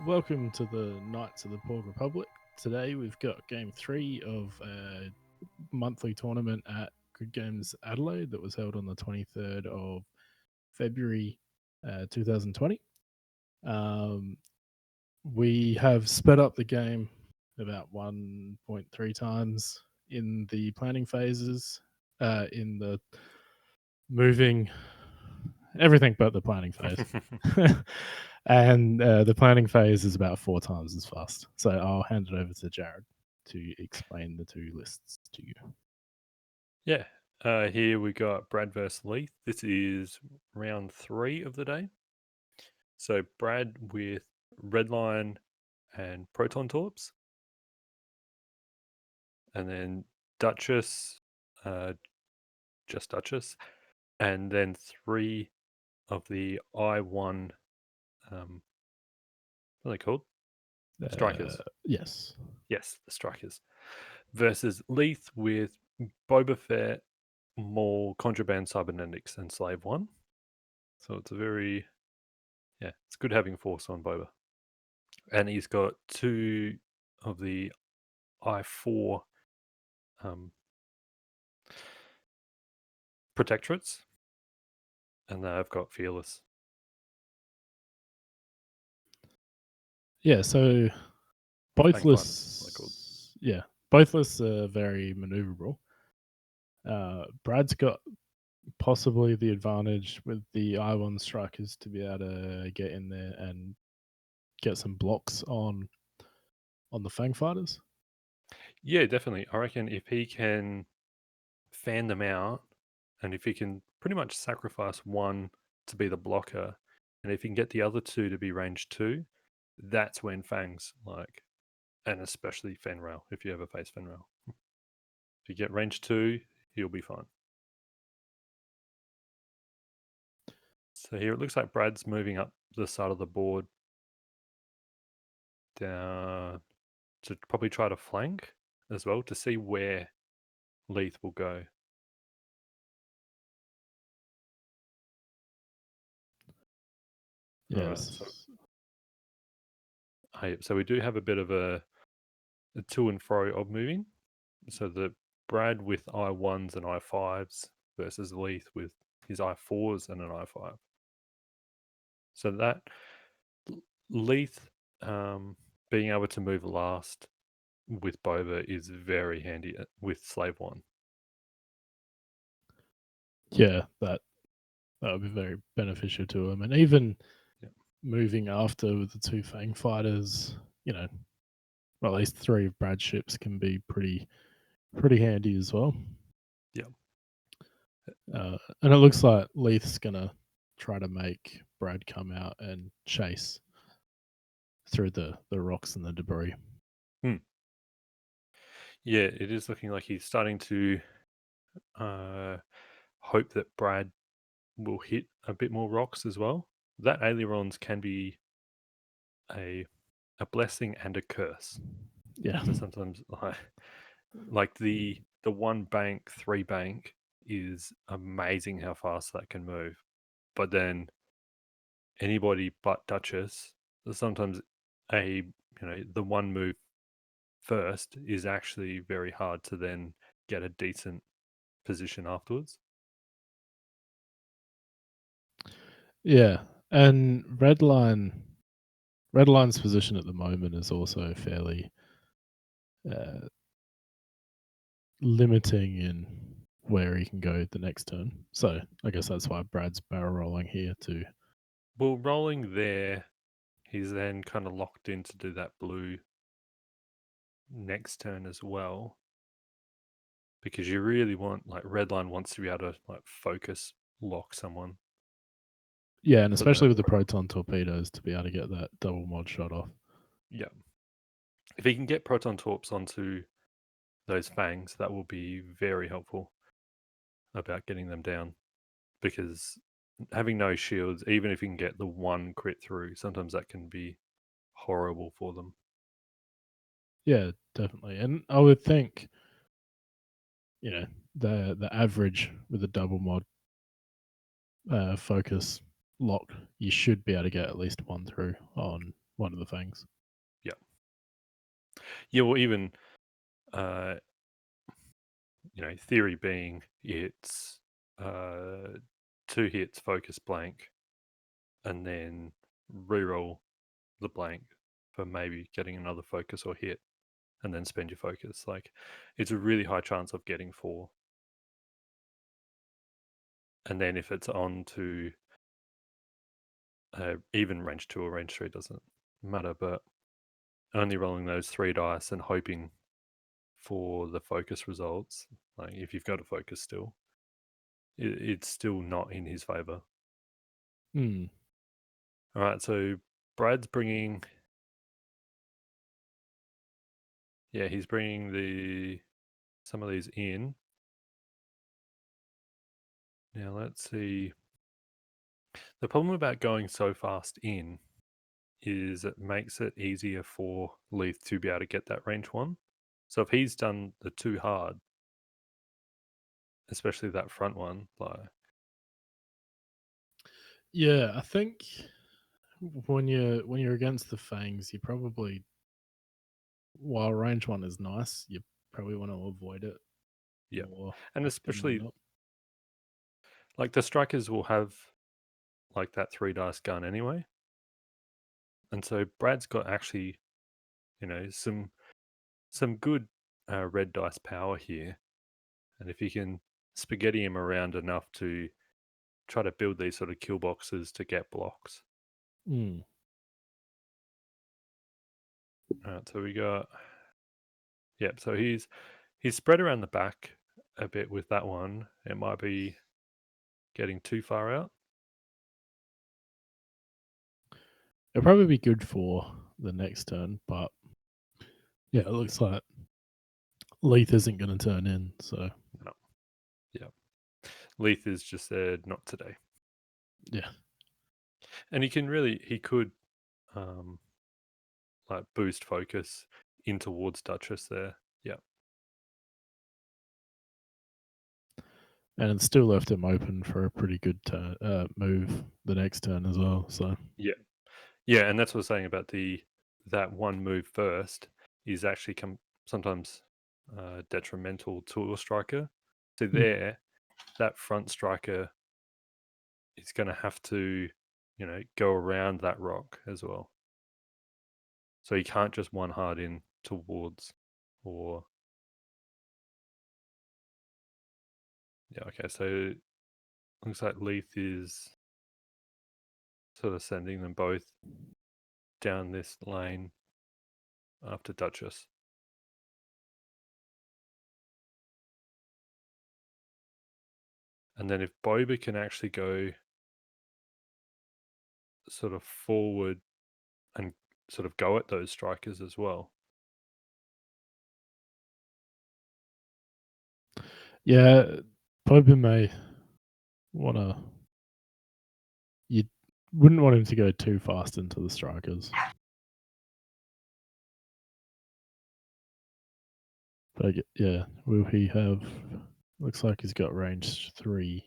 welcome to the Knights of the Porg Republic. Today we've got Game 3 of a monthly tournament at Good Games Adelaide that was held on the 23rd of February 2020. We have sped up the game about 1.3 times in the planning phases, in the moving, everything but the planning phase. And the planning phase is about 4 times as fast. So I'll hand it over to Jarrad to explain the two lists to you. Yeah. Here we got Brad versus Leith. This is round 3 of the day. So Brad with Redline and Proton Torps. And then Duchess, just Duchess. And then 3 of the I1, what are they called? Strikers. Yes. Yes, the Strikers. Versus Leith with Boba Fett, Maul, Contraband, Cybernetics, and Slave 1. So it's it's good having Force on Boba. And he's got 2 of the I4 protectorates, and then I've got Fearless. Yeah, so both lists, both lists are very maneuverable. Brad's got possibly the advantage with the I1 strikers to be able to get in there and get some blocks on the Fang fighters. Yeah, definitely. I reckon if he can fan them out, and if he can pretty much sacrifice one to be the blocker, and if he can get the other 2 to be range 2, that's when Fangs, and especially Fenrail, if you ever face Fenrail. If you get range 2, he'll be fine. So here it looks like Brad's moving up the side of the board down to probably try to flank as well to see where Leith will go. Yes. So we do have a bit of a to and fro of moving. So the Brad with I1s and I5s versus Leith with his I4s and an I5. So that Leith being able to move last with Boba is very handy with Slave 1. Yeah, that would be very beneficial to him. And even moving after with the 2 Fang fighters, well, at least 3 of Brad's ships can be pretty handy as well. Yeah. And it looks like Leith's going to try to make Brad come out and chase through the rocks and the debris. Yeah, it is looking like he's starting to hope that Brad will hit a bit more rocks as well. That ailerons can be a blessing and a curse. Yeah. So sometimes like the 1 bank, 3 bank is amazing how fast that can move. But then anybody but Duchess, sometimes the 1 move first is actually very hard to then get a decent position afterwards. Yeah, and Redline's position at the moment is also fairly limiting in where he can go the next turn. So I guess that's why Brad's barrel rolling here too. Well, rolling there, he's then kind of locked in to do that blue next turn as well. Because you really want, Redline wants to be able to focus lock someone. Yeah, and especially with the proton torpedoes to be able to get that double mod shot off. Yeah. If he can get proton torps onto those fangs, that will be very helpful about getting them down. Because having no shields, even if you can get the 1 crit through, sometimes that can be horrible for them. Yeah, definitely. And I would think, the average with a double mod focus lock, you should be able to get at least 1 through on one of the fangs. Yeah, well, even theory being it's 2 hits, focus blank, and then reroll the blank for maybe getting another focus or hit, and then spend your focus. Like, it's a really high chance of getting 4. And then if it's on to even range 2 or range 3, doesn't matter, but only rolling those 3 dice and hoping for the focus results, like if you've got a focus still, it's still not in his favor. Hmm. All right, so Brad's bringing, he's bringing some of these in. Now let's see. The problem about going so fast in is it makes it easier for Leith to be able to get that range 1. So if he's done the 2 hard, especially that front one, like, Yeah, I think when you're against the fangs, you probably, while range 1 is nice, you probably want to avoid it yeah. more And often than especially not. like the strikers will have like that 3 dice gun anyway. And so Brad's got actually, some good red dice power here. And if you can spaghetti him around enough to try to build these sort of kill boxes to get blocks. Hmm. All right, so we got, so he's spread around the back a bit with that one. It might be getting too far out. It'll probably be good for the next turn, but yeah, it looks like Leith isn't going to turn in. So No. Yeah. Leith is just said not today. yeah, And he could um like boost focus in towards Duchess there. Yeah. and it's still left him open for a pretty good move the next turn as well. So Yeah. Yeah, and that's what I was saying about that one move first is actually sometimes detrimental to a striker. So there, that front striker is going to have to, go around that rock as well. So he can't just one hard in towards, or okay. So looks like Leith is sort of sending them both down this lane after Duchess. And then if Boba can actually go sort of forward and sort of go at those strikers as well. yeah, Boba may want to. You wouldn't want him to go too fast into the strikers. But yeah, will he have? Looks like he's got range 3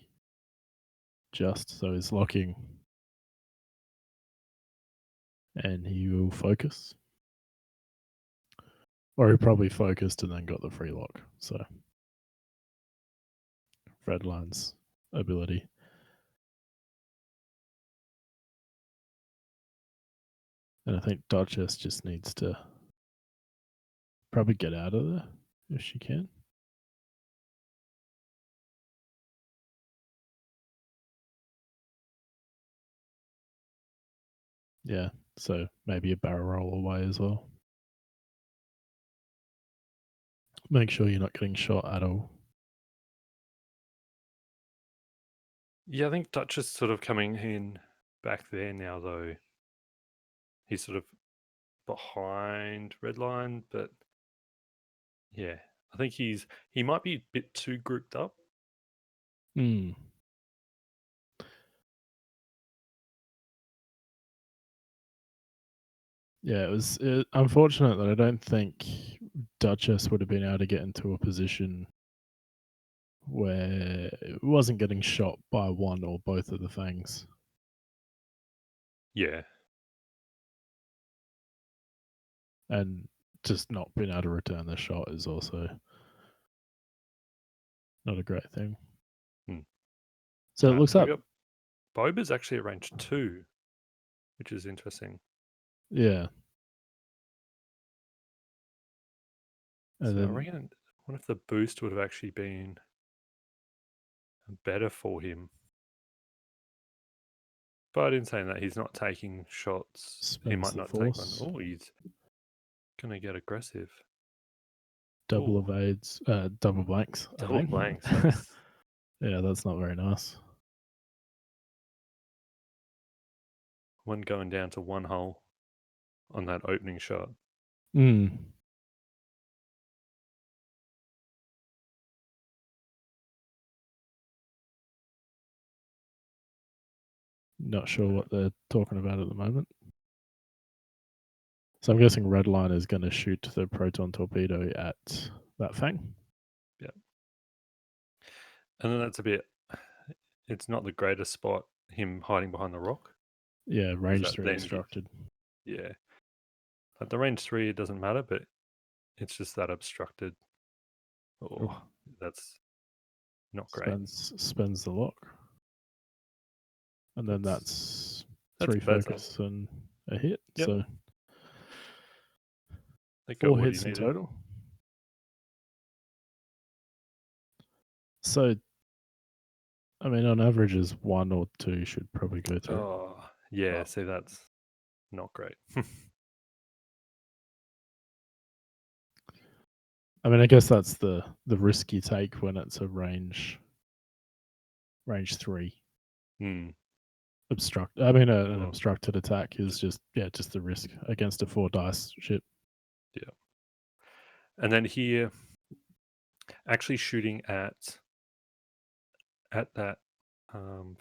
just, so he's locking. And he will focus. Or he probably focused and then got the free lock. So Redline's ability. And I think Duchess just needs to probably get out of there if she can. Yeah, so maybe a barrel roll away as well. Make sure you're not getting shot at all. Yeah, I think Duchess sort of coming in back there now, though. He's sort of behind Redline, but yeah, I think he might be a bit too grouped up. Hmm. Yeah, it was unfortunate that I don't think Duchess would have been able to get into a position where it wasn't getting shot by one or both of the fangs. Yeah. and just not being able to return the shot is also not a great thing. So it looks We up. got Boba's actually at range 2, which is interesting. Yeah. And So I then reckon, what if the boost would have actually been better for him? But in saying that, he's not taking shots. He spends might the not take one. force, Oh, he's going to get aggressive. double Ooh, evades, double blanks. I double think. blanks. That's Yeah, that's not very nice. one going down to one hull on that opening shot. Mm. Not sure what they're talking about at the moment. So I'm guessing Redline is going to shoot the proton torpedo at that fang. Yeah. And then that's a bit, it's not the greatest spot, him hiding behind the rock. Yeah, range that 3 then obstructed. Yeah. Like the range 3, it doesn't matter, but it's just that obstructed. Oh, Oh, that's not great. spends the lock. And then that's 3 better. focus and a hit. Yep. So They got 4 what hits he in needed. total. So, I mean, on average, is 1 or 2 should probably go through. Oh, yeah. Oh. See, that's not great. I mean, I guess that's the risk you take when it's a range 3 obstruct. I mean, an Oh, obstructed attack is just the risk against a 4 dice ship. yeah. And then here, actually shooting at that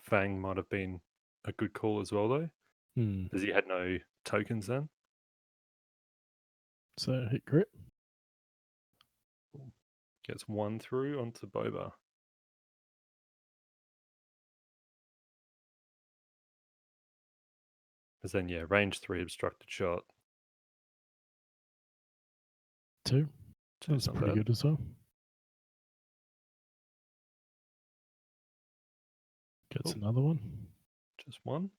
fang might have been a good call as well, though, because he had no tokens then. So hit crit. Gets 1 through onto Boba. Because then, yeah, range 3 obstructed shot. 2. Two's That's not pretty bad. good as well. Gets another one. Just 1.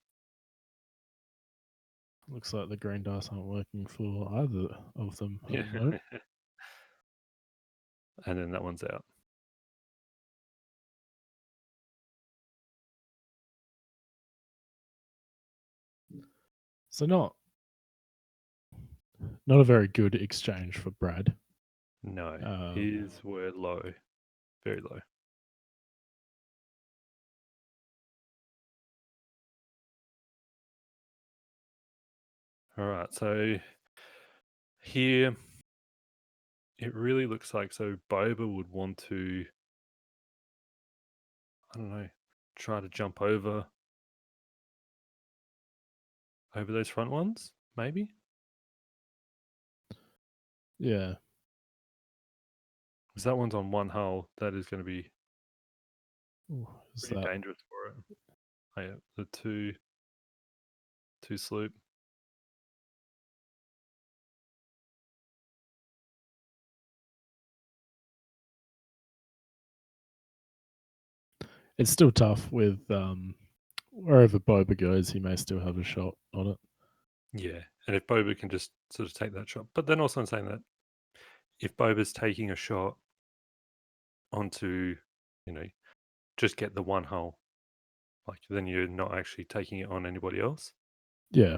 Looks like the green dice aren't working for either of them at Yeah. the moment. And then that one's out. So not a very good exchange for Brad. No, his were low, very low. All right, so here it really looks like Boba would want to, I don't know, try to jump over those front ones, maybe. Yeah. Because that one's on one hull, that is going to be pretty dangerous for it. Oh, yeah, the two sloop. It's still tough with wherever Boba goes, he may still have a shot on it. Yeah, and if Boba can just sort of take that shot. But then also I'm saying that if Boba's taking a shot onto, just get the one hull, like then you're not actually taking it on anybody else. Yeah.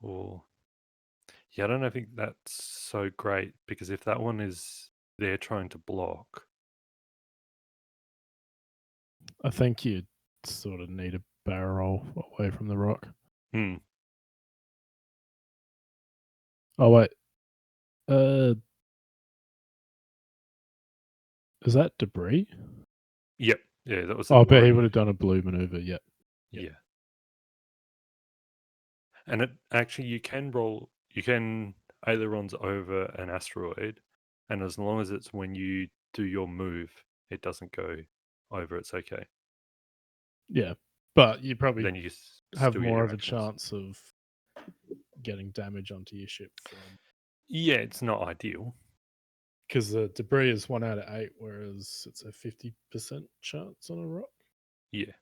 Or yeah, I don't know, I think that's so great because if that one is there trying to block, I think you sort of need a barrel roll away from the rock. Hmm. Oh wait. Is that debris? Yep. Yeah, that was Oh, but he already. would have done a blue maneuver. Yep. Yeah. And it actually you can ailerons over an asteroid, and as long as it's when you do your move, it doesn't go over, it's okay. Yeah. But you probably then you have still get more your of a actions. chance of getting damage onto your ship from, Yeah, it's not ideal. because the debris is 1 out of 8, whereas it's a 50% chance on a rock. Yeah.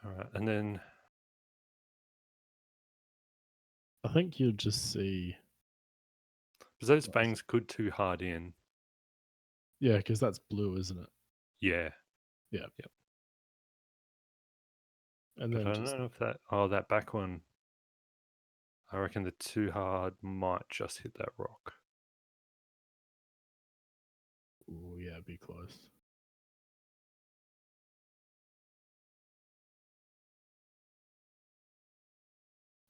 All right, and then I think you'll just see, because those fangs could too hard in. yeah, because that's blue, isn't it? Yeah. Yeah. Yep. And But then I don't just know if that back one. I reckon the too hard might just hit that rock. yeah, be close.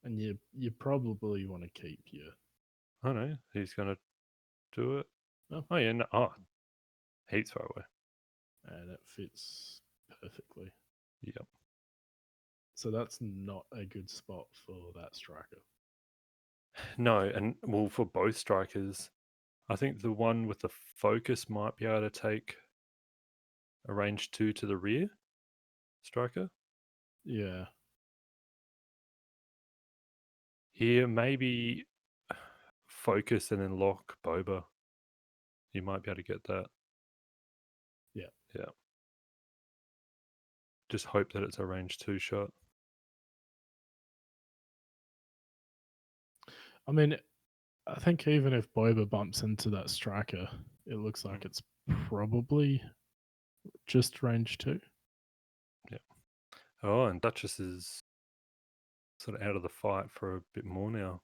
And you probably want to keep your. I know he's gonna do it. Oh. Yeah, no, heat throw away. And it fits perfectly. Yep. So that's not a good spot for that striker. No, and well, for both strikers, I think the one with the focus might be able to take a range 2 to the rear striker. Yeah. Here, maybe focus and then lock Boba. You might be able to get that. Yeah. Yeah. Just hope that it's a range 2 shot. I mean, I think even if Boba bumps into that striker, it looks like it's probably just range 2. Yeah. Oh, and Duchess is sort of out of the fight for a bit more now.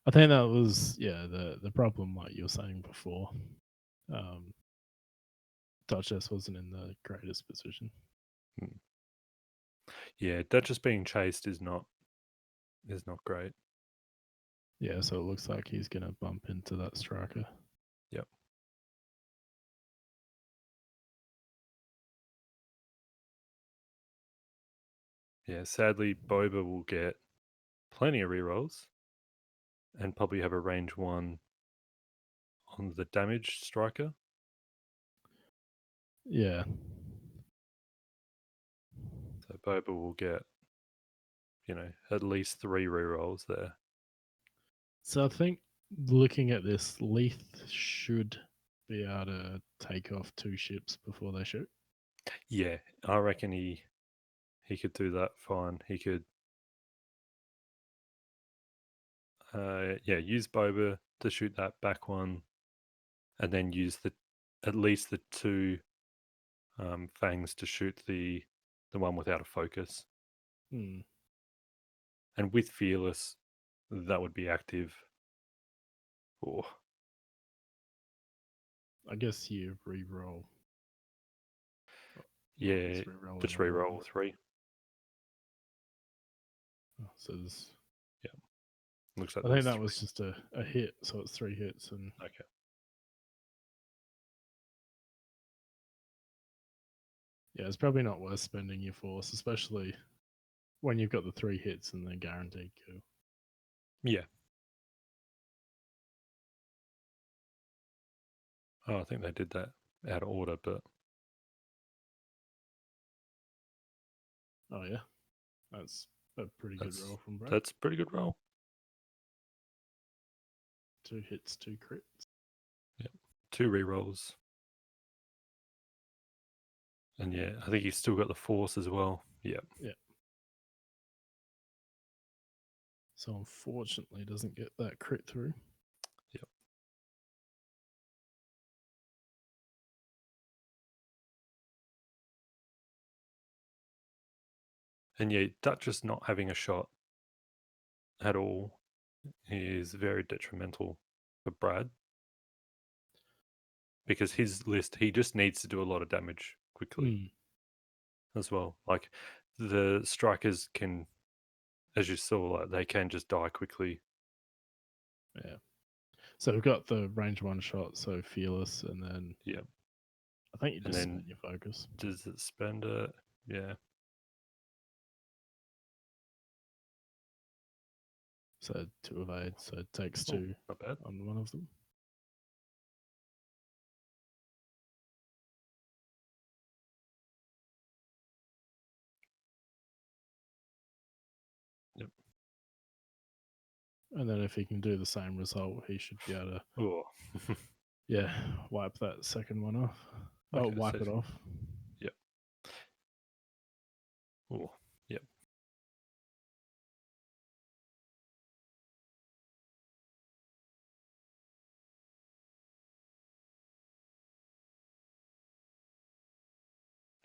I think that was the problem, like you were saying before. Duchess wasn't in the greatest position. Yeah, Duchess being chased is not great. Yeah, so it looks like he's gonna bump into that striker. Yep. Yeah, sadly, Boba will get plenty of rerolls and probably have a range 1 on the damaged striker. Yeah. So Boba will get, at least 3 rerolls there. So I think looking at this, Leith should be able to take off 2 ships before they shoot. Yeah, I reckon he could do that fine. He could, use Boba to shoot that back one, and then use at least the 2 fangs to shoot the one without a focus. Hmm. And with fearless, that would be active. Oh, I guess you re-roll. yeah, just re-roll 3. So there's, Looks like I think there's that 3. was just a hit, so it's 3 hits. And Okay. yeah, it's probably not worth spending your force, especially when you've got the 3 hits and the guaranteed kill. Yeah. Oh, I think they did that out of order, but Oh yeah, that's a pretty good roll from Brad. that's a pretty good roll. 2 hits, 2 crits. Yep. 2 rerolls. And yeah, I think he's still got the force as well. Yep. Yeah. So unfortunately, doesn't get that crit through. Yep. And yeah, Duchess not having a shot at all is very detrimental for Brad, because his list, he just needs to do a lot of damage quickly as well. Like the strikers can, as you saw, like they can just die quickly. Yeah. So we've got the range 1 shot, so fearless, and then I think you just spend your focus. Does it spend it? Yeah. So 2 evade, so it takes 2 Not bad. on one of them. And then if he can do the same result, he should be able to, Oh, wipe that second one off. Oh, okay. wipe it off. Yep. Oh, yep.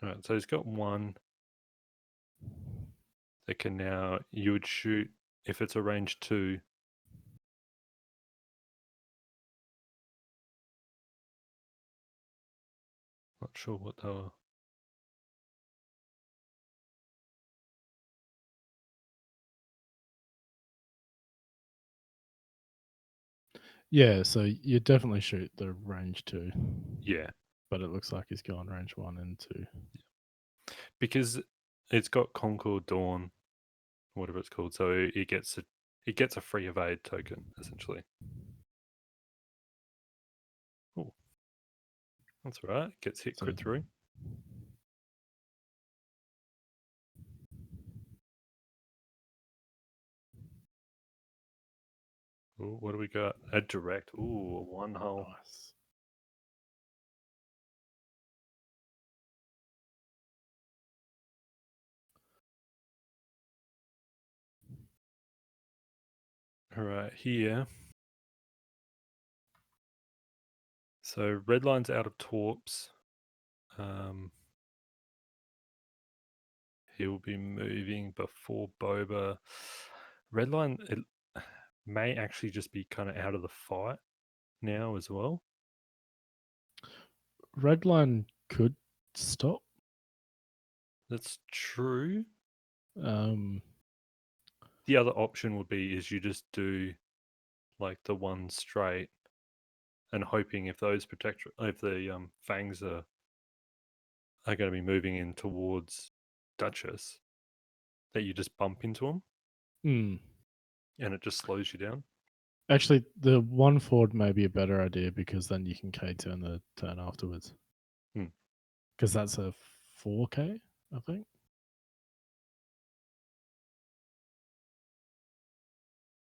All right. So he's got one that can now. You would shoot if it's a range 2. Not sure what they were. Yeah, so you definitely shoot the range 2. Yeah, But it looks like he's gone range 1 and 2. because it's got Concord Dawn, whatever it's called. So it gets a free evade token essentially. Oh, that's all right. Gets hit crit through. Ooh, what do we got? A direct. Ooh, a 1 hull. Nice. All right, here. So red line's out of torps. He'll be moving before Boba. Red line it may actually just be kind of out of the fight now as well. Red line could stop. That's true. Um, The other option would be is you just do like the one straight and hoping if those if the fangs are going to be moving in towards Duchess, that you just bump into them and it just slows you down. Actually, the one forward may be a better idea because then you can K turn the turn afterwards. Because that's a 4K, I think.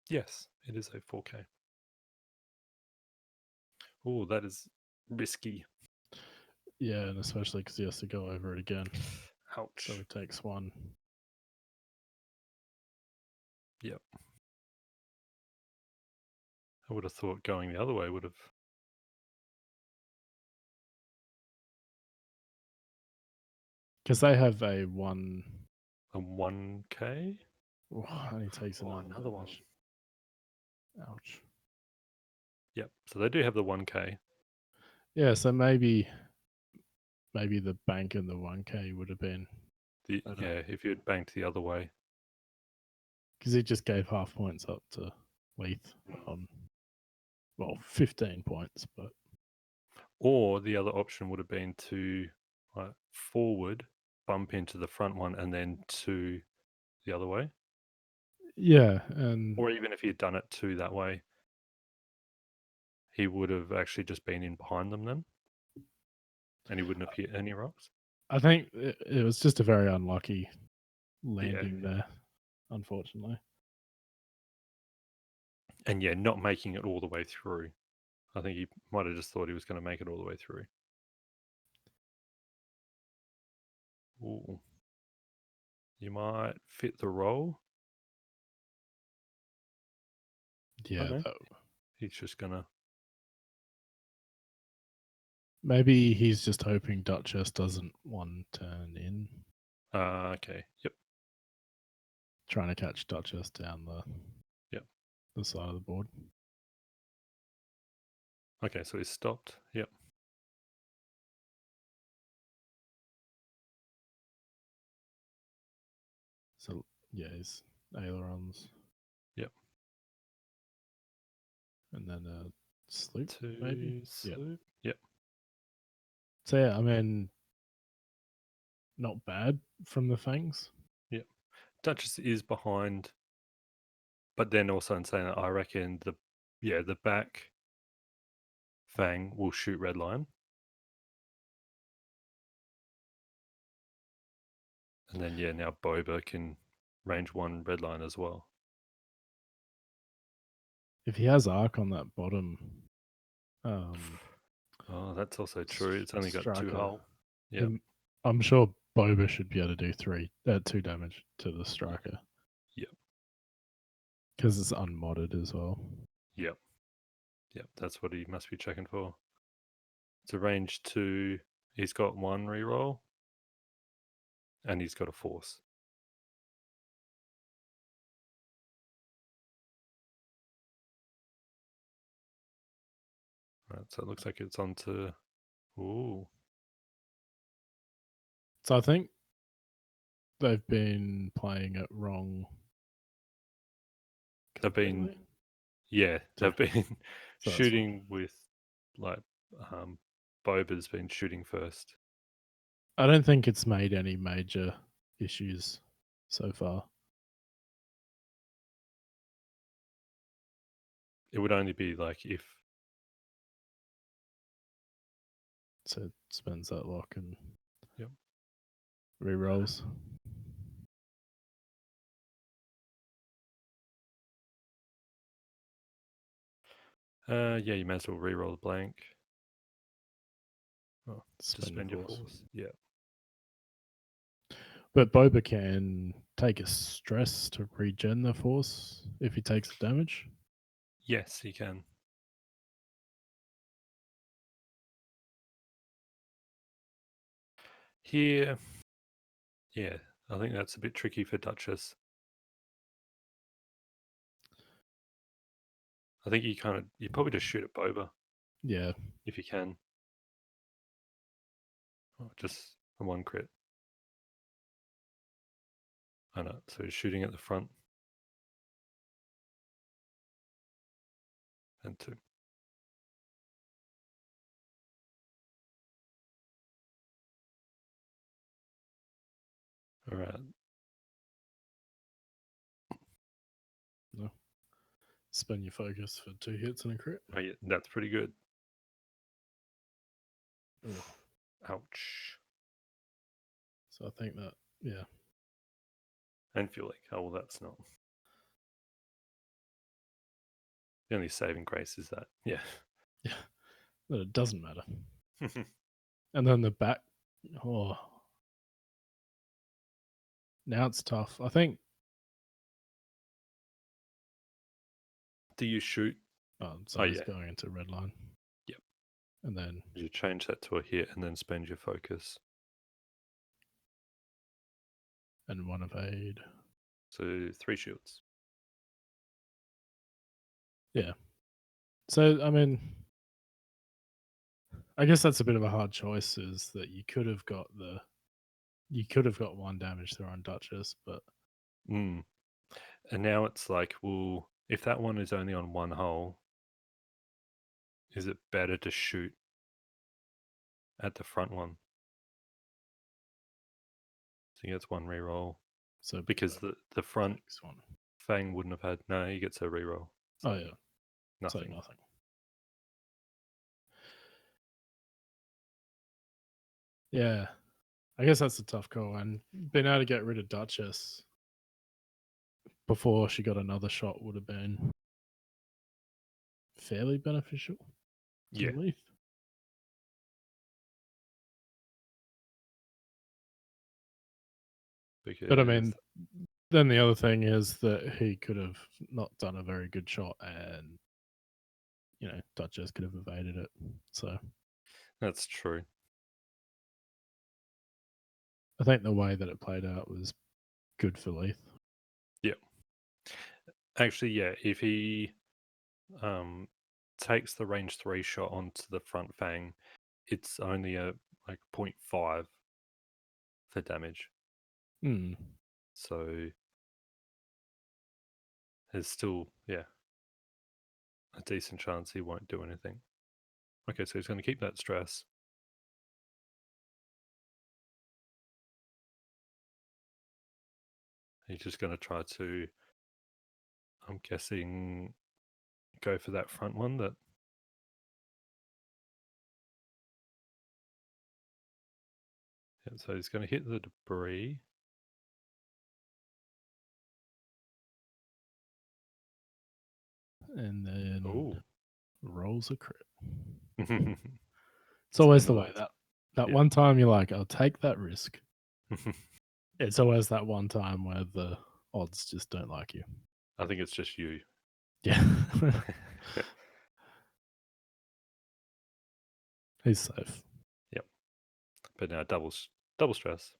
Yes, it is a 4K. Oh, that is risky. Yeah, and especially because he has to go over it again. Ouch. So it takes 1. Yep. I would have thought going the other way would have. Because they have a 1. A 1K? Oh, and he takes another one. Ouch. Yep. So they do have the 1K. Yeah, so maybe the bank and the 1K would have been Yeah, if you had banked the other way. because he just gave half points up to Leith on 15 points, but Or the other option would have been to forward, bump into the front one, and then to the other way. yeah, and Or even if he had done it to that way, he would have actually just been in behind them then. And he wouldn't have hit any rocks. I think it was just a very unlucky landing there, unfortunately. And yeah, not making it all the way through. I think he might have just thought he was going to make it all the way through. Ooh. You might fit the roll. Yeah, no. He's just going to. maybe he's just hoping Duchess doesn't one turn in. Okay. Yep. Trying to catch Duchess down the side of the board. Okay, so he's stopped. Yep. So yeah, his ailerons. Yep. And then a sloop, maybe? Sloop. Yep. So yeah, I mean, not bad from the fangs. Yep. Duchess is behind, but then also in saying that, I reckon the back fang will shoot red line. And then now Boba can range 1 red line as well. if he has arc on that bottom, Oh, that's also true. It's only got 2 striker, hull. Yeah. then I'm sure Boba should be able to do 2 damage to the striker. Yep. Because it's unmodded as well. Yep. Yep. That's what he must be checking for. It's a range 2. He's got 1 reroll. And he's got a force. Right, so it looks like it's on to... Ooh. So I think they've been playing it wrong. They've been... completely. Yeah, they've been So that's shooting with... Like, Boba's been shooting first. I don't think it's made any major issues so far. It would only be like if... So it spends that lock and Yep. rerolls. Yeah, you may as well reroll the blank. Oh, Spend your force. Yeah. But Boba can take a stress to regen the force if he takes the damage. Yes, he can. Here, yeah, I think that's a bit tricky for Duchess. I think you probably just shoot at Boba. Yeah. If you can. Oh, just a 1 crit. I know, so he's shooting at the front. And 2. Alright. No. Spend your focus for 2 hits and a crit. Oh, yeah, that's pretty good. Ooh. Ouch. So I think that, yeah. And feel like, oh, well, that's not. The only saving grace is that, yeah. Yeah. But it doesn't matter. And then the back, oh. Now it's tough. I think. Do you shoot? So it's going into red line. Yep. And then you change that to a hit and then spend your focus. And 1 evade. So 3 shields. Yeah. So I mean, I guess that's a bit of a hard choice. Is that you could have got 1 damage throw on Duchess, but And now it's like, well, if that one is only on 1 hull, is it better to shoot at the front one? So he gets 1 reroll. So because the front one. Fang wouldn't have had. No, he gets a reroll. So Oh yeah, nothing. So nothing. Yeah, I guess that's a tough call. And being able to get rid of Duchess before she got another shot would have been fairly beneficial to Yeah. Leith. But I mean, then the other thing is that he could have not done a very good shot, and Duchess could have evaded it. So that's true. I think the way that it played out was good for Leith. Yeah. Actually, yeah. If he takes the range 3 shot onto the front Fang, it's only a 0.5 for damage. So there's still, a decent chance he won't do anything. Okay, so he's going to keep that stress. He's just going to try to, I'm guessing, go for that front one that... Yeah, so he's going to hit the debris. and then Ooh. rolls a crit. It's It's always the way annoying. that Yeah. one time you're like, I'll take that risk. It's always that one time where the odds just don't like you. I think it's just you. Yeah. He's safe. Yep. But now double stress.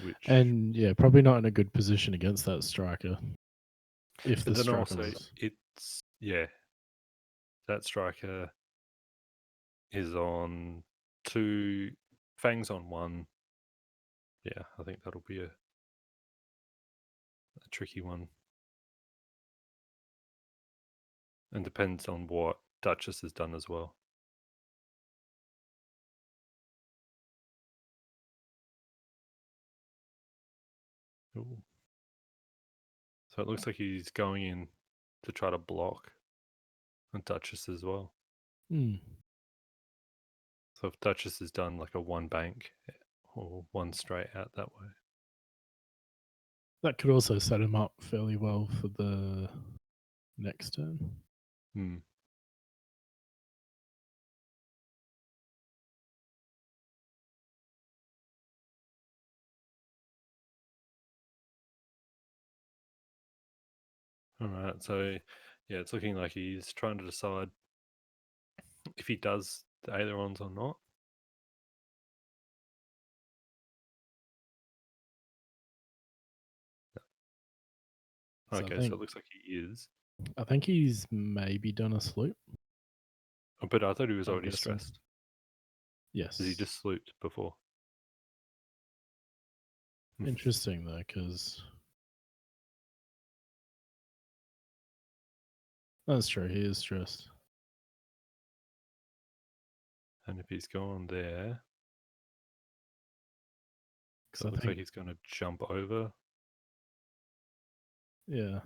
Which And yeah, probably not in a good position against that striker. If the but then striker also was it's that striker is on 2, fangs on 1. Yeah, I think that'll be a tricky one. And depends on what Duchess has done as well. Ooh. So it looks like he's going in to try to block on Duchess as well. So if Duchess has done like a 1 bank or 1 straight out that way. that could also set him up fairly well for the next turn. All right, so yeah, it's looking like he's trying to decide if he does the ailerons or not. So Okay, so it looks like he is. I think he's maybe done a sloop. But I thought he was I'm already guessing. stressed. Yes. Has he just slooped before? Interesting though, because that's true. He is stressed. And if he's gone there, Because it looks like he's going to jump over. Yeah.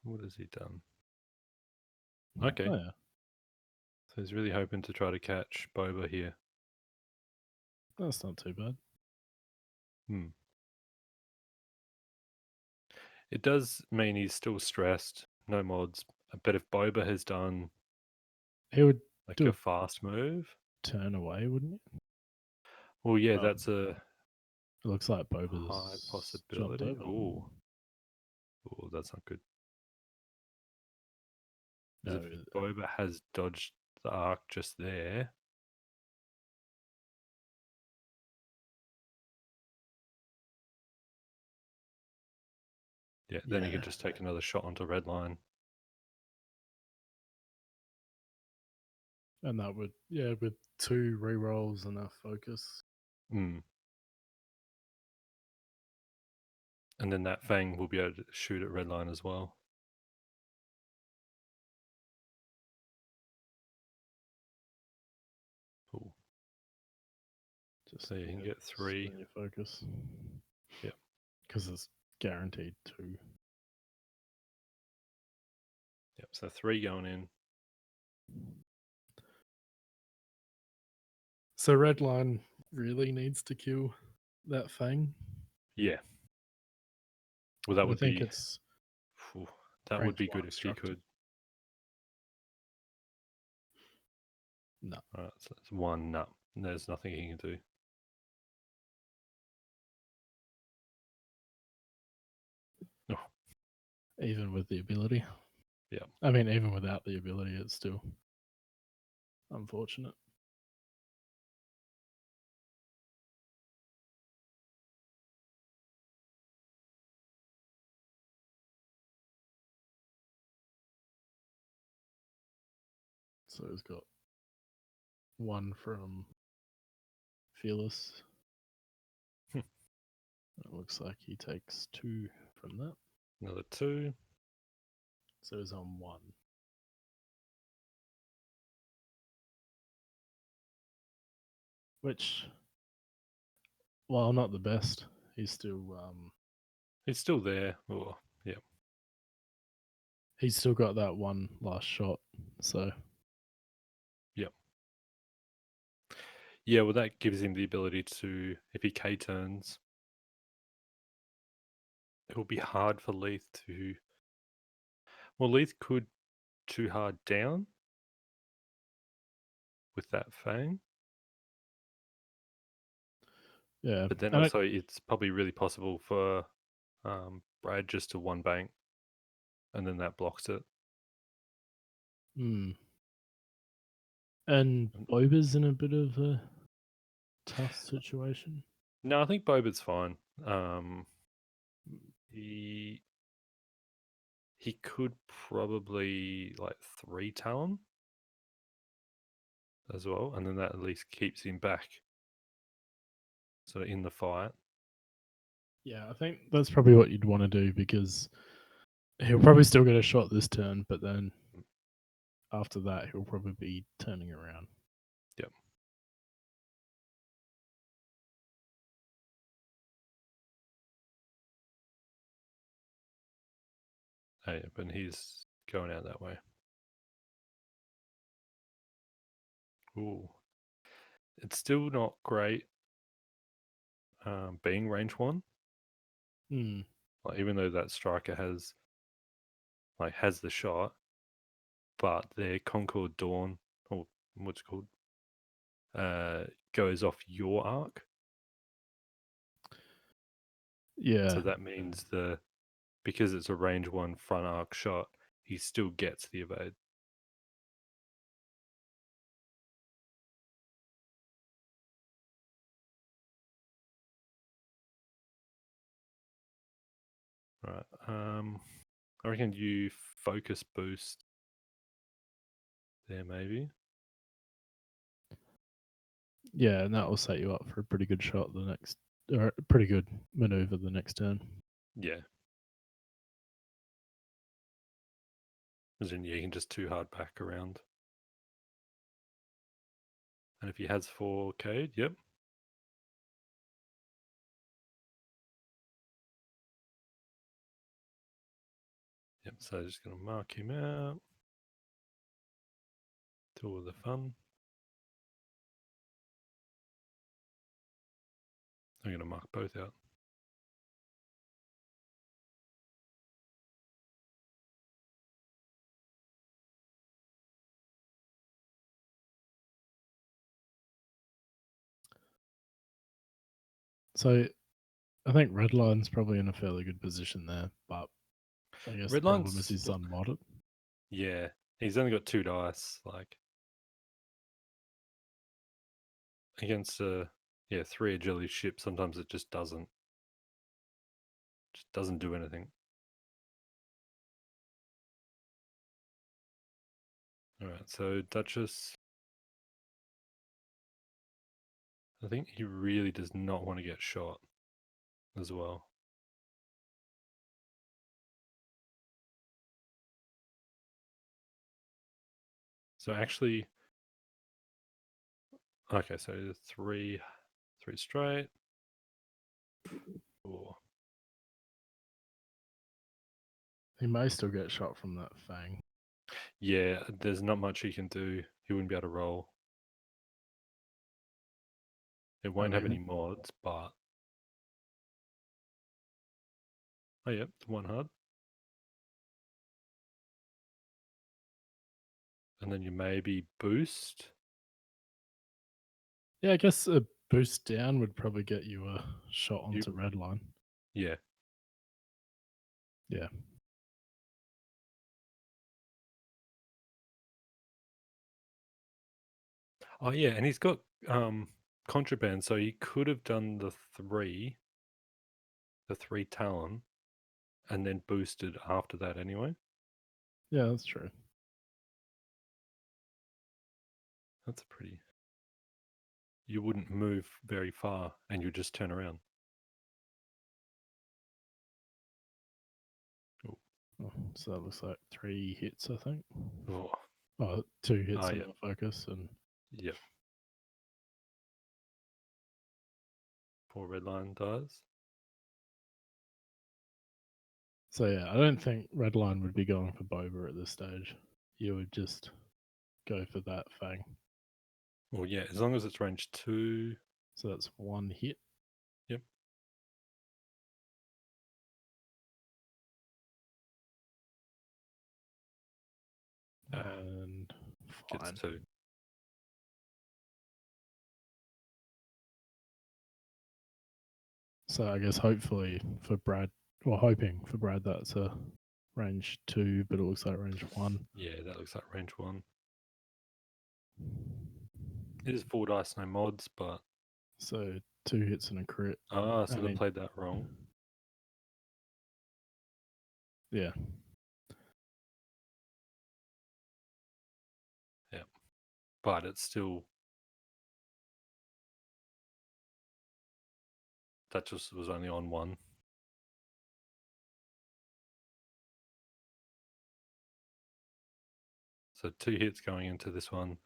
What has he done? Okay. Oh, yeah. So he's really hoping to try to catch Boba here. That's not too bad. It does mean he's still stressed, no mods. But if Boba has done He would like do a a fast move, turn away, wouldn't he? well, yeah, Oh. that's a It looks like high Boba's jumped possibility. over. Oh, that's not good. No, If Boba has dodged the arc just there, then he can just take another shot onto red line. and that would, with 2 rerolls and a focus. And then that fang will be able to shoot at red line as well. Cool. So you can get 3. When you focus. Yep. Because it's guaranteed 2. Yep. So 3 going in. So red line really needs to kill that fang. Yeah. Well, that would be. It's that would be good rank if he could. No. All right, so that's 1. No, there's nothing he can do. No. Even with the ability. Yeah. I mean, even without the ability, it's still unfortunate. So he's got 1 from Fearless. It looks like he takes 2 from that. Another 2. So he's on 1. Which, while not the best, he's still there. Oh, yeah. He's still got that 1 last shot. So yep. Yeah, well, that gives him the ability to, if he K turns, it will be hard for Leith to. Well, Leith could too hard down with that fang, Yeah, but then and also it's probably really possible for Brad just to one bank, and then that blocks it. and Boba's in a bit of a tough situation. No, I think Boba's fine. He could probably like 3 Talon as well, and then that at least keeps him back. So in the fight. Yeah, I think that's probably what you'd want to do because he'll probably still get a shot this turn, but then after that he'll probably be turning around. Yep. Oh, yeah, but he's going out that way. Ooh. It's still not great being range 1. Like, even though that striker has the shot, but their Concord Dawn, or what's it called, goes off your arc. Yeah. So that means because it's a range 1 front arc shot, he still gets the evade. Right. I reckon you focus boost there, maybe. Yeah, and that will set you up for a pretty good shot the next, or a pretty good maneuver the next turn. Yeah. As in, yeah, you can just too hard back around. And if he has 4K, yep. Yep, so just going to mark him out. Do all the fun. I'm going to mark both out. So I think Redline's probably in a fairly good position there, but I guess the problem is he's unmodded. Yeah, he's only got 2 dice. Like, against a 3 agility ship, sometimes it just doesn't do anything. All right, so Duchess, I think he really does not want to get shot as well. So actually, okay, so 3 straight. 4. He may still get shot from that fang. Yeah, there's not much he can do. He wouldn't be able to roll. It won't have any mods, but oh yeah, the 1 hard. And then you maybe boost. Yeah, I guess a boost down would probably get you a shot onto Redline. Yeah. Yeah. Oh yeah, and he's got contraband, so he could have done the 3 Talon, and then boosted after that anyway. Yeah, that's true. That's pretty. You wouldn't move very far, and you just turn around. Oh, so that looks like 3 hits, I think. Oh, 2 hits on the focus, and yep. 4 Redline dies. So yeah, I don't think Redline would be going for Boba at this stage. You would just go for that fang. Well, yeah, as long as it's range 2. So that's one hit. Yep. And Gets fine. 2. So I guess hopefully for Brad, or hoping for Brad, that's a range 2, but it looks like range 1. Yeah, that looks like range 1. It is 4 dice, no mods, but... So 2 hits and a crit. So And they played that wrong. Yeah. Yeah. But it's still... That just was only on 1. So 2 hits going into this one,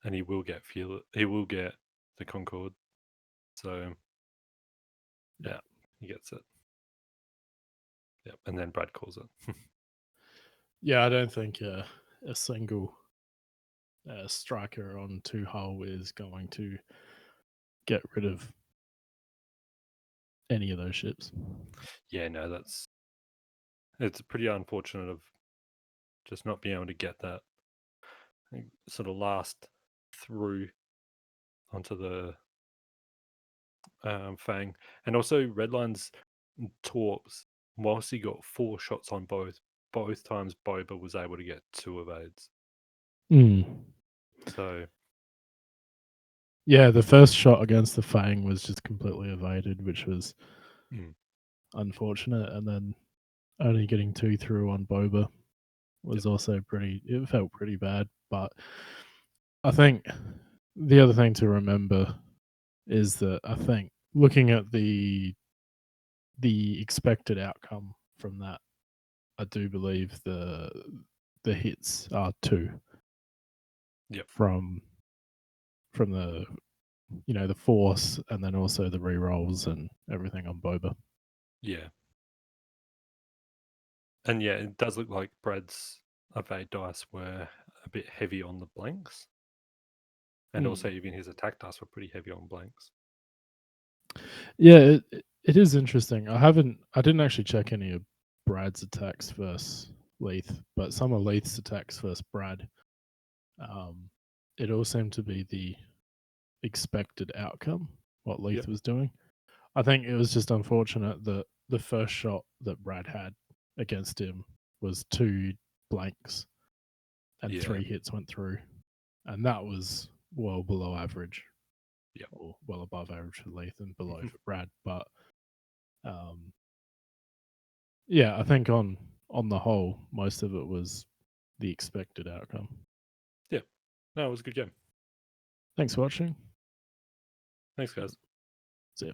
and he will get He will get the Concord. So yeah, he gets it. Yep, and then Brad calls it. Yeah, I don't think a single striker on 2 hull is going to get rid of any of those ships. Yeah, no, it's pretty unfortunate of just not being able to get that sort of last through onto the Fang. And also Redline's Torps, whilst he got 4 shots on both times Boba was able to get 2 evades. So yeah, the first shot against the Fang was just completely evaded, which was unfortunate, and then only getting 2 through on Boba was also it felt pretty bad. But I think the other thing to remember is that I think looking at the expected outcome from that, I do believe the hits are 2. Yep. From the the force, and then also the re-rolls and everything on Boba. Yeah. And yeah, it does look like Brad's evade dice were a bit heavy on the blanks. And also even his attack dice were pretty heavy on blanks. Yeah, it is interesting. I didn't actually check any of Brad's attacks versus Leith, but some of Leith's attacks versus Brad, it all seemed to be the expected outcome, what Leith was doing. I think it was just unfortunate that the first shot that Brad had against him was 2 blanks and 3 hits went through. And that was well below average. Yeah. Or well above average for Leith and below for Brad. But yeah, I think on the whole, most of it was the expected outcome. Yeah. No, it was a good game. Thanks for watching. Thanks, guys. See ya.